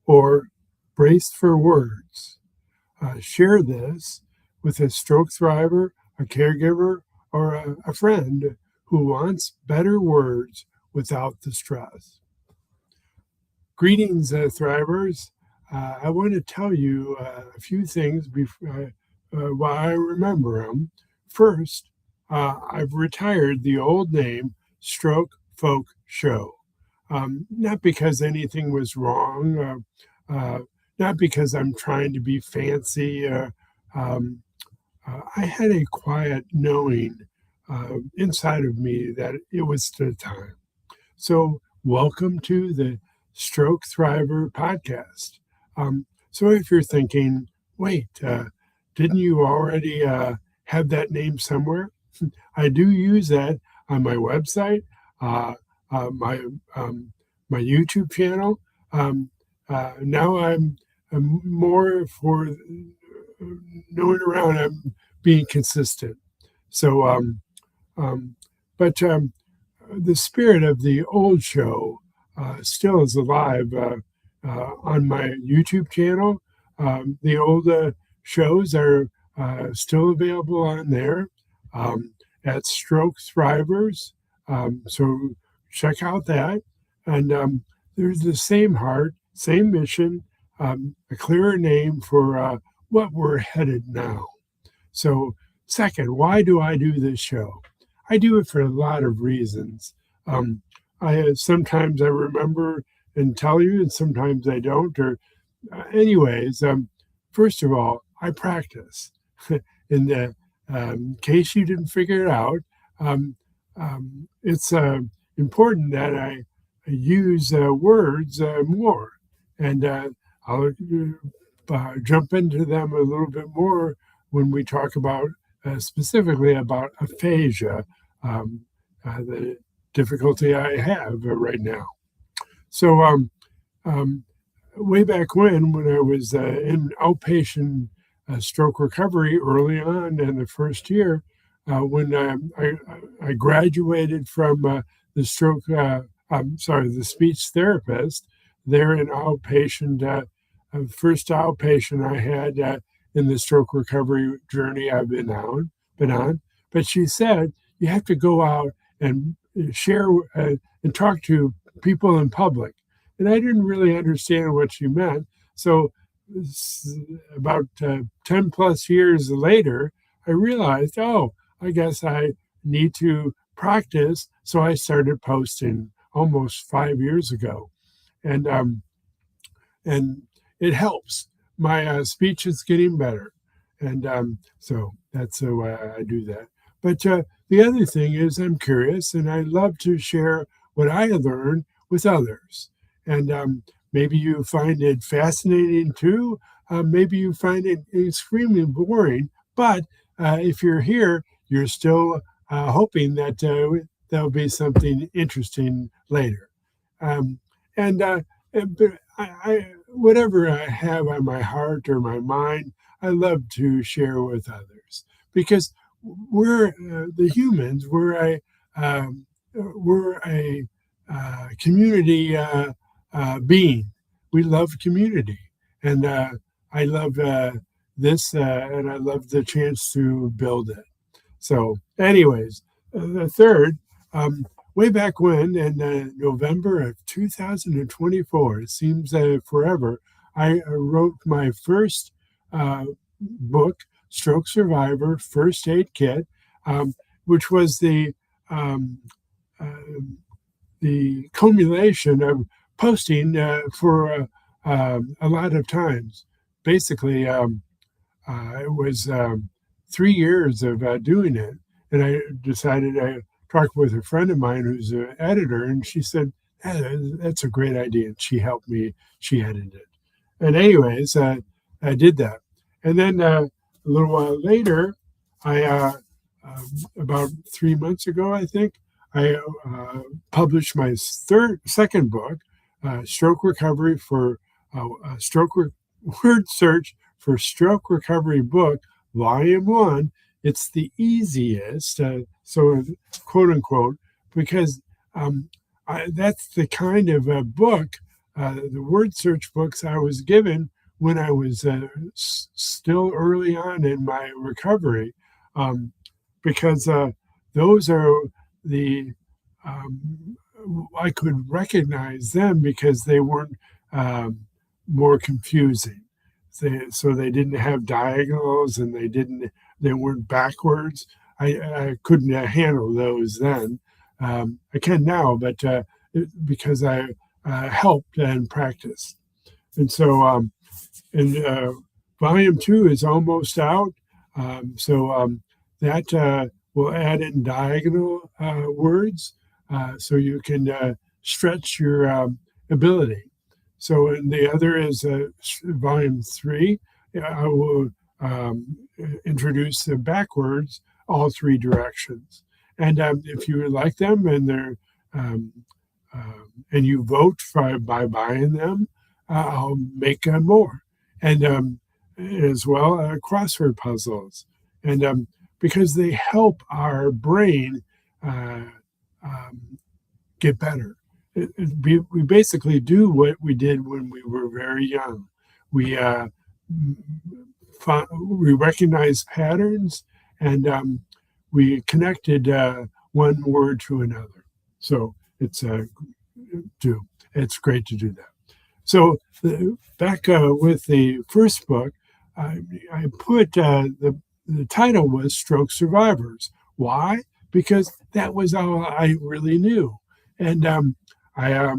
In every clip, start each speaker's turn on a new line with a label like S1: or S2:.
S1: or brace for words. Share this with a stroke thriver, a caregiver, or a friend who wants better words without the stress. Greetings, Thrivers. I want to tell you a few things while I remember them. First, I've retired the old name Stroke Folk Show. Not because anything was wrong, not because I'm trying to be fancy. I had a quiet knowing inside of me that it was the time. So, welcome to the Stroke Thriver podcast. So, if you're thinking, wait, didn't you already have that name somewhere? I do use that on my website, my YouTube channel. Now I'm more for knowing around. I'm being consistent. So, but the spirit of the old show still is alive on my YouTube channel. The old shows are still available on there at Stroke Thrivers. So check out that. And there's the same heart, same mission, a clearer name for what we're headed now. So, second, why do I do this show? I do it for a lot of reasons. Sometimes I remember and tell you, and sometimes I don't. Or, anyways, first of all, I practice. In the case you didn't figure it out, it's important that I use words more, and I'll jump into them a little bit more when we talk about specifically about aphasia, the difficulty I have right now. So way back when I was in outpatient stroke recovery early on in the first year, when I graduated from the speech therapist there in outpatient, first outpatient I had in the stroke recovery journey I've been on. But she said, you have to go out and share and talk to people in public. And I didn't really understand what she meant. So about 10 plus years later, I realized, I guess I need to practice. So I started posting almost 5 years ago. And it helps. My speech is getting better. And so that's why I do that. But the other thing is I'm curious, and I love to share what I learned with others. And maybe you find it fascinating too. Maybe you find it extremely boring. But if you're here, you're still hoping that there'll be something interesting later. Whatever I have on my heart or my mind, I love to share with others because we're the humans. We're a community being. We love community, and I love this, and I love the chance to build it. So, anyways, the third. Way back when, in November of 2024, it seems forever, I wrote my first book, Stroke Survivor First Aid Kit, which was the culmination of posting for a lot of times. Basically, it was 3 years of doing it, and I decided I talked with a friend of mine who's an editor, and she said, that's a great idea. And she helped me. She edited it. And anyways, I did that. And then a little while later, about 3 months ago, I think, I published my second book, Stroke Recovery for Word Search for Stroke Recovery Book, Volume 1. It's the easiest, so quote unquote, because that's the kind of a book the word search books I was given when I was still early on in my recovery, um, because those are the I could recognize them because they weren't um, more confusing. So they didn't have diagonals and they weren't backwards. I couldn't handle those then. I can now, but because I helped and practiced. And so and volume two is almost out. So that will add in diagonal words so you can stretch your ability. So, and the other is volume three. I will introduce the backwards, all three directions. And if you like them and they're and you vote by buying them, I'll make more. And as well, crossword puzzles. And because they help our brain uh, um, get better. We basically do what we did when we were very young. We we recognized patterns and we connected one word to another. So it's great to do that. So back with the first book, I put the title was Stroke Survivors. Why? Because that was all I really knew. And I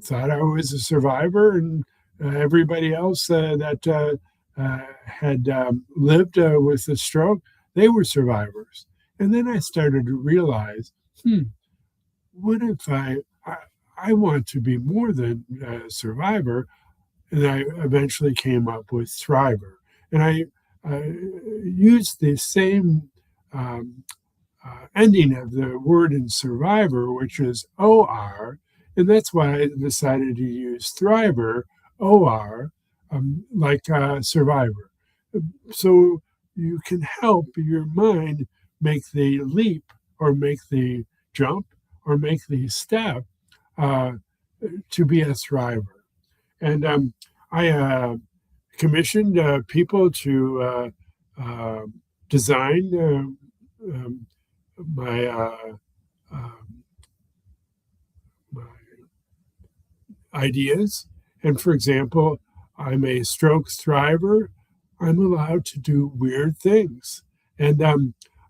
S1: thought I was a survivor, and everybody else that had lived with a stroke, they were survivors. And then I started to realize, what if I want to be more than a survivor? And I eventually came up with Thriver. And I used the same ending of the word in survivor, which is OR, and that's why I decided to use Thriver, OR, like survivor. So you can help your mind make the leap or make the jump or make the step uh, to be a thriver. And I commissioned people to design my, my ideas. And for example, I'm a stroke thriver. I'm allowed to do weird things. And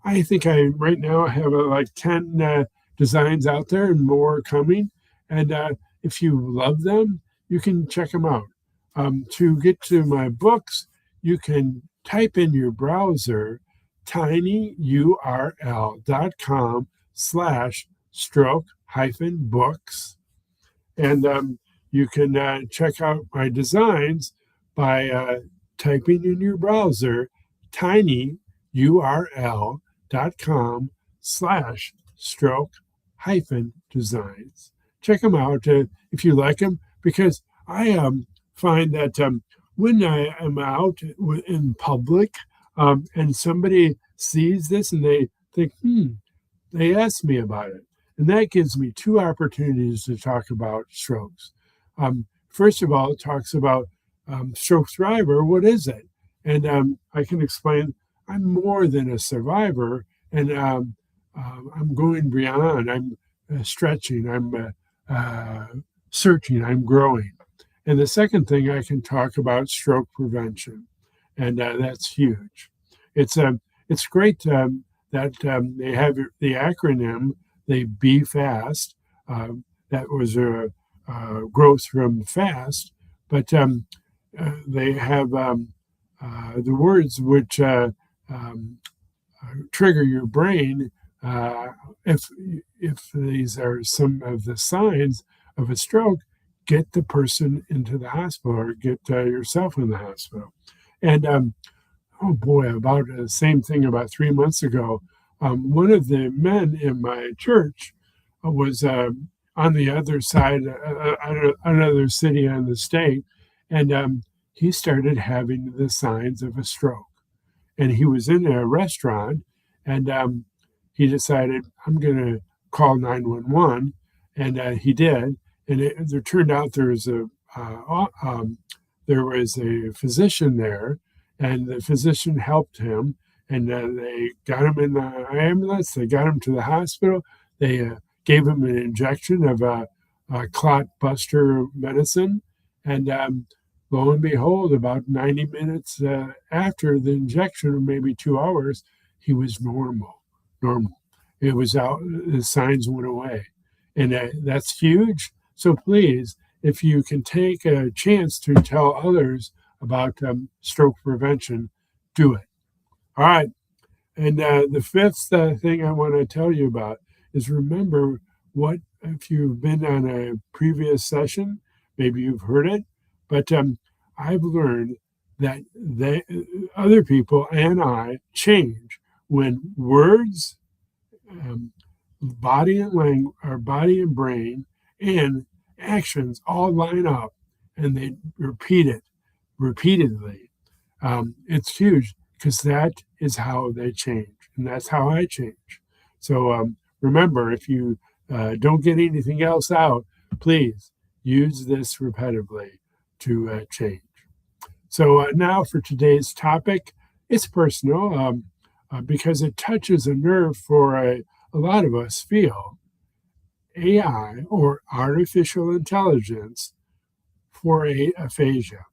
S1: I think I right now have like 10 designs out there and more coming. And if you love them, you can check them out. To get to my books, you can type in your browser tinyurl.com/stroke-books. And you can check out my designs by typing in your browser tinyurl.com/stroke-designs. Check them out if you like them, because I find that when I am out in public and somebody sees this and they think, they ask me about it. And that gives me two opportunities to talk about strokes. First of all, it talks about stroke thriver. What is it? And I can explain I'm more than a survivor, and I'm going beyond. I'm stretching. I'm searching. I'm growing. And the second thing, I can talk about stroke prevention, and that's huge. It's great that they have the acronym. They be fast. That was a growth from fast, but they have the words which trigger your brain. If these are some of the signs of a stroke, get the person into the hospital or get yourself in the hospital. And oh boy, about the same thing about 3 months ago. One of the men in my church was on the other side, another city on the state, and he started having the signs of a stroke. And he was in a restaurant, and he decided, I'm going to call 911, and he did. and there turned out there was a physician there, and the physician helped him, and they got him in the ambulance. They got him to the hospital. They gave him an injection of a clot buster medicine, and lo and behold, about 90 minutes after the injection, or maybe 2 hours, he was normal. It was out. The signs went away, and that's huge. So please, if you can take a chance to tell others about stroke prevention, do it. All right. And the fifth thing I want to tell you about is remember what, if you've been on a previous session, maybe you've heard it, but I've learned that other people and I change when words, body and brain, and actions all line up, and they repeat it repeatedly. It's huge, because that is how they change, and that's how I change. So remember, if you don't get anything else out, please use this repetitively to change. So now for today's topic, it's personal because it touches a nerve for a lot of us feel. AI, or artificial intelligence, for aphasia.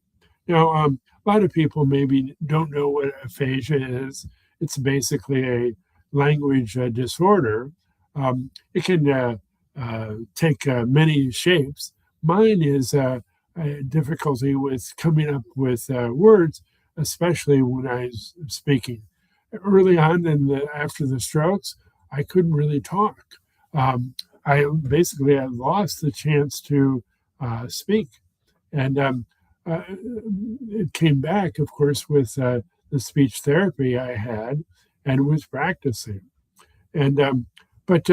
S1: Now, a lot of people maybe don't know what aphasia is. It's basically a language disorder. It can take many shapes. Mine is a difficulty with coming up with words, especially when I was speaking. Early on, after the strokes, I couldn't really talk. I basically had lost the chance to speak. And it came back, of course, with the speech therapy I had and was practicing. But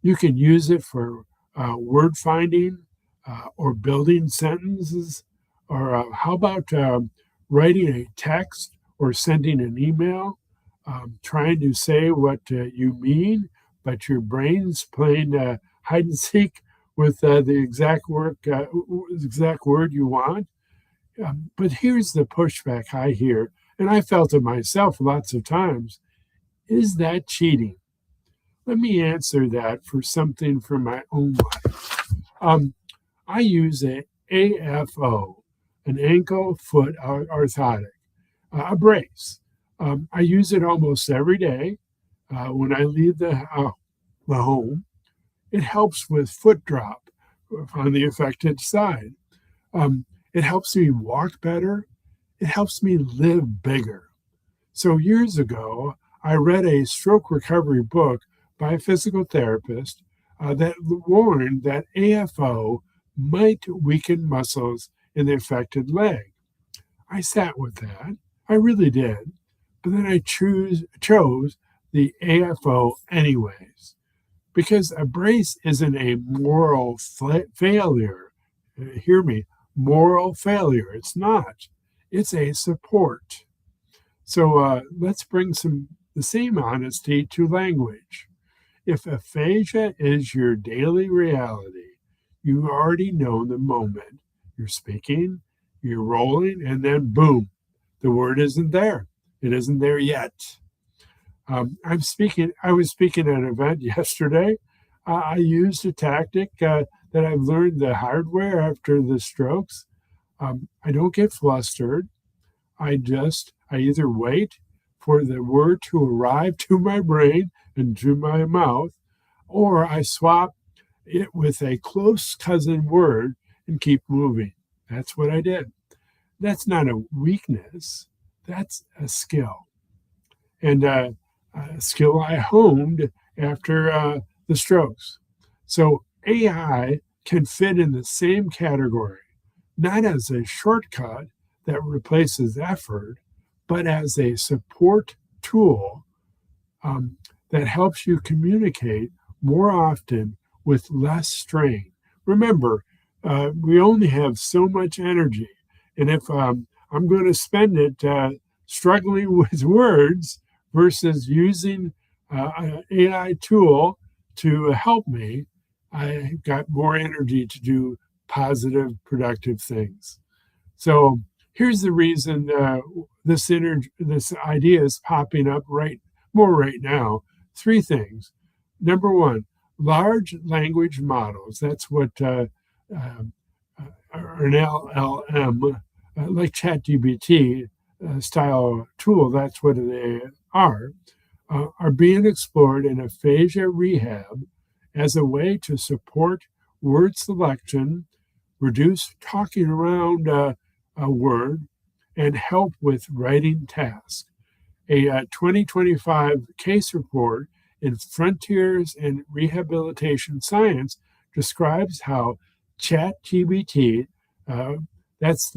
S1: you can use it for word finding or building sentences, or how about writing a text or sending an email, trying to say what you mean, but your brain's playing hide and seek with the exact word you want. But here's the pushback I hear, and I felt it myself lots of times. Is that cheating? Let me answer that for something from my own life. I use an AFO, an ankle foot orthotic, a brace. I use it almost every day when I leave the home. It helps with foot drop on the affected side. It helps me walk better. It helps me live bigger. So years ago, I read a stroke recovery book by a physical therapist that warned that AFO might weaken muscles in the affected leg. I sat with that. I really did. But then I chose the AFO anyways, because a brace isn't a moral failure. Hear me, moral failure. It's not. It's a support. So let's bring the same honesty to language. If aphasia is your daily reality, you already know the moment you're speaking, you're rolling, and then boom, the word isn't there. It isn't there yet. I was speaking at an event yesterday. I used a tactic that I've learned the hard way after the strokes. I don't get flustered. I either wait for the word to arrive to my brain and to my mouth, or I swap it with a close cousin word and keep moving. That's what I did. That's not a weakness. That's a skill. And a skill I honed after the strokes. So AI can fit in the same category, not as a shortcut that replaces effort, but as a support tool that helps you communicate more often with less strain. Remember, we only have so much energy, and if I'm going to spend it struggling with words versus using an AI tool to help me, I got more energy to do positive, productive things. So here's the reason this idea is popping up more right now. Three things. Number one, large language models. That's what an LLM, like ChatGPT style tool. That's what they are being explored in aphasia rehab as a way to support word selection, reduce talking around a word, and help with writing tasks. A 2025 case report in Frontiers in Rehabilitation Science describes how ChatGPT, that's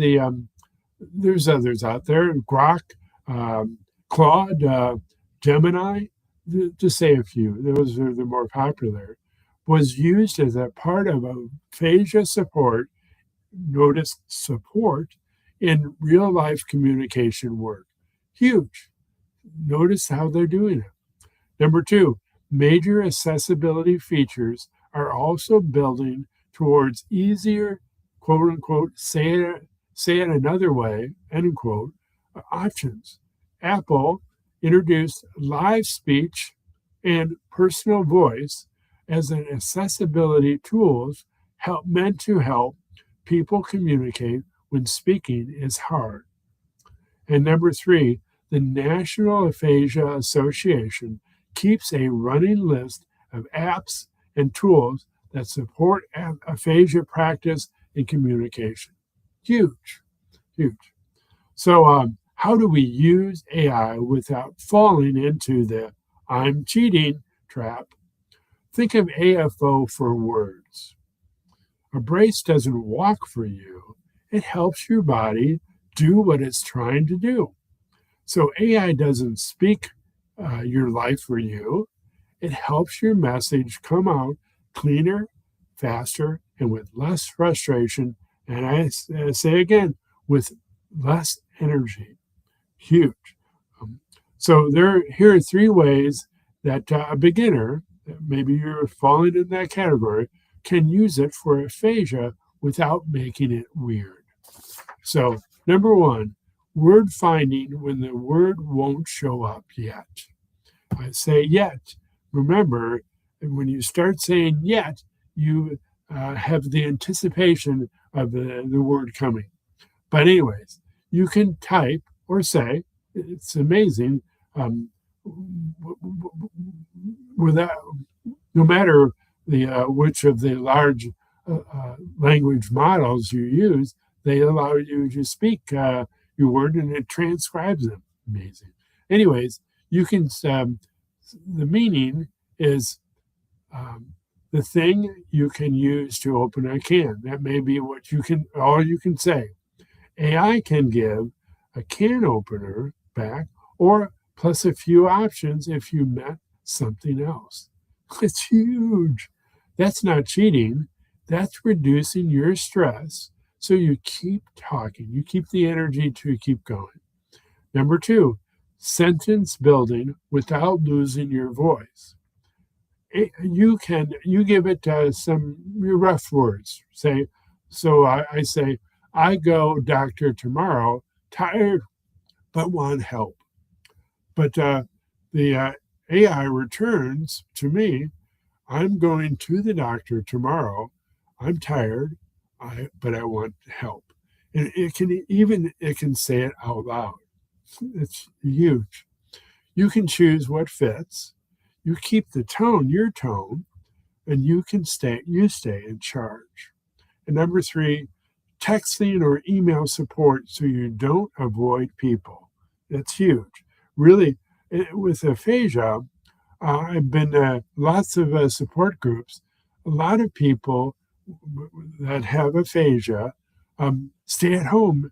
S1: there's others out there, Grok, Claude, Gemini, to say a few, those are the more popular, was used as a part of aphasia support, notice support, in real life communication work. Huge. Notice how they're doing it. Number two, major accessibility features are also building towards easier, quote unquote, say it another way, end quote, options. Apple introduced live speech and personal voice as an accessibility tools meant to help people communicate when speaking is hard. And number three, the National Aphasia Association keeps a running list of apps and tools that support aphasia practice and communication. Huge, huge. So how do we use AI without falling into the I'm cheating trap? Think of AFO for words. A brace doesn't walk for you. It helps your body do what it's trying to do. So AI doesn't speak your life for you. It helps your message come out cleaner, faster, and with less frustration. And I say again, with less energy. Huge. So here are three ways that a beginner, maybe you're falling in that category, can use it for aphasia without making it weird. So number one, word finding when the word won't show up yet. I say yet. Remember, when you start saying yet, you have the anticipation of the word coming. But anyways, you can type or say, it's amazing, without, no matter which of the large language models you use, they allow you to speak your word and it transcribes them. Amazing. Anyways, you can, the meaning is the thing you can use to open a can. That may be what all you can say. AI can give a can opener back or plus a few options if you met something else. It's huge. That's not cheating. That's reducing your stress. So you keep talking. You keep the energy to keep going. Number two, sentence building without losing your voice. You give it some rough words. Say, so I say, I go doctor tomorrow, tired, but want help. But the AI returns to me, I'm going to the doctor tomorrow. I'm tired, but I want help. And it can say it out loud. It's huge. You can choose what fits. You keep the tone, your tone, and you stay in charge. And number three, texting or email support so you don't avoid people. That's huge. Really, with aphasia, I've been to lots of support groups. A lot of people that have aphasia stay at home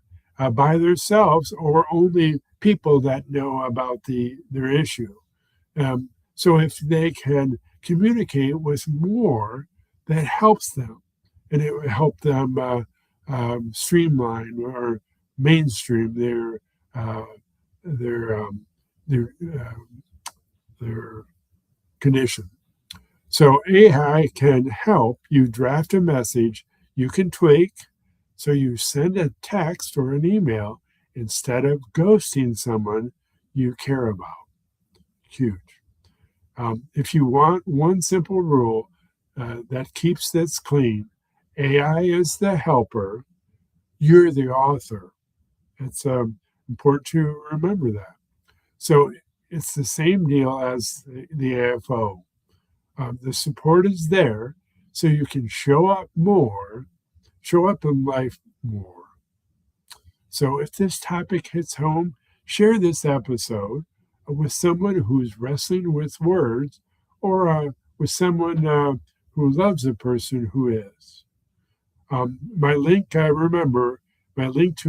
S1: by themselves or only people that know about their issue. So if they can communicate with more, that helps them. And it will help them streamline or mainstream their condition. So AI can help you draft a message you can tweak. So you send a text or an email instead of ghosting someone you care about. Huge. If you want one simple rule that keeps this clean, AI is the helper, you're the author. It's important to remember that. So it's the same deal as the AFO. The support is there so you can show up in life more. So if this topic hits home, share this episode with someone who's wrestling with words or with someone who loves a person who is. My link to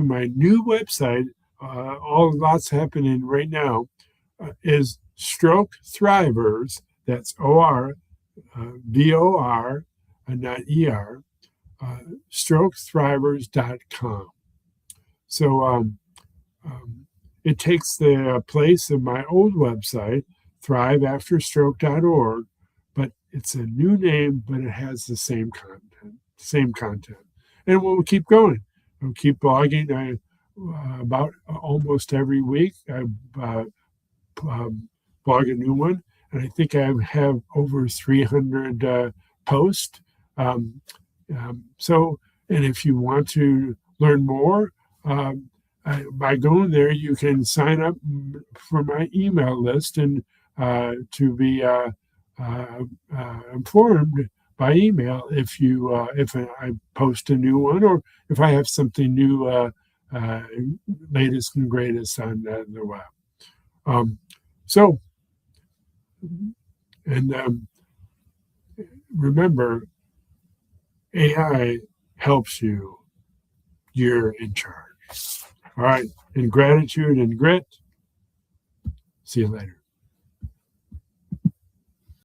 S1: my new website, lots happening right now, is Stroke Thrivors. That's VOR, not ER. StrokeThrivors.com. So it takes the place of my old website, thriveafterstroke.org, but it's a new name, but it has the same content. And we'll keep going. We'll keep blogging about almost every week. I blog a new one, and I think I have over 300 posts. And if you want to learn more, by going there, you can sign up for my email list and to be informed by email if I post a new one or if I have something new, latest and greatest on the web. Remember, AI helps you. You're in charge. All right. In gratitude and grit. See you later.